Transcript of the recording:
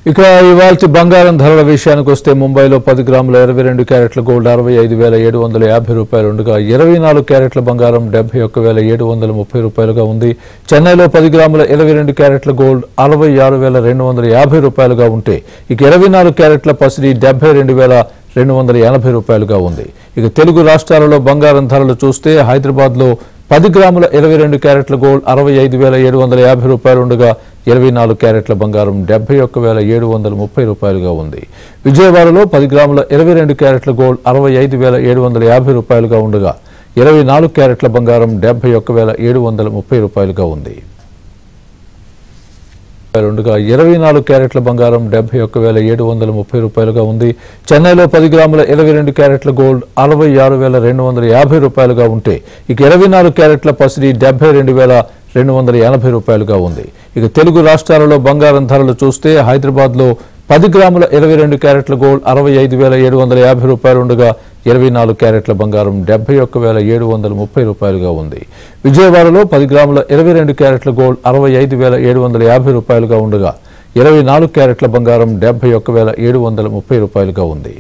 ఇక ఇవాల్టి బంగారం ధరల విషయానికి వస్తే ముంబైలో 10 గ్రాముల 22 క్యారెట్ల గోల్డ్ 65,750 రూపాయలు ఉండగా 24 క్యారెట్ల బంగారం 71,730 రూపాయలుగా ఉంది. చెన్నైలో 10 గ్రాముల 22 క్యారెట్ల గోల్డ్ 66,250 రూపాయలుగా ఉంటే ఇక 24 క్యారెట్ల పసిడి 72,280 రూపాయలుగా ఉంది. ఇక తెలుగు రాష్ట్రాలలో బంగారం ధరలు చూస్తే హైదరాబాద్లో 10 గ్రాముల 22 క్యారెట్ల గోల్డ్ 65,750 రూపాయలు ఉండగా 24 క్యారెట్ల బంగారం 71,730 రూపాయలుగా ఉంది. విజయవాడలో 10 గ్రాముల 22 క్యారెట్ల గోల్డ్ 65,750 రూపాయలుగా ఉండగా 24 క్యారెట్ల బంగారం 71,730 రూపాయలుగా ఉంది. 24 క్యారెట్ల బంగారం 71,730 రూపాయలుగా ఉంది. చెన్నైలో 10 గ్రాముల 22 క్యారెట్ల గోల్డ్ 66,250 రూపాయలుగా ఉంటే ఇక 24 క్యారెట్ల పసిడి 72,280 రూపాయలుగా ఉంది. ఇక తెలుగు రాష్ట్రాలలో బంగారం ధరలు చూస్తే హైదరాబాద్లో 10 గ్రాముల 22 క్యారెట్ల గోల్డ్ 65,750 రూపాయలు ఉండగా 24 క్యారెట్ల బంగారం 71,730 రూపాయలుగా ఉంది. విజయవాడలో 10 గ్రాముల 22 క్యారెట్ల గోల్డ్ 65,750 రూపాయలుగా ఉండగా 24 క్యారెట్ల బంగారం 71,730 రూపాయలుగా ఉంది.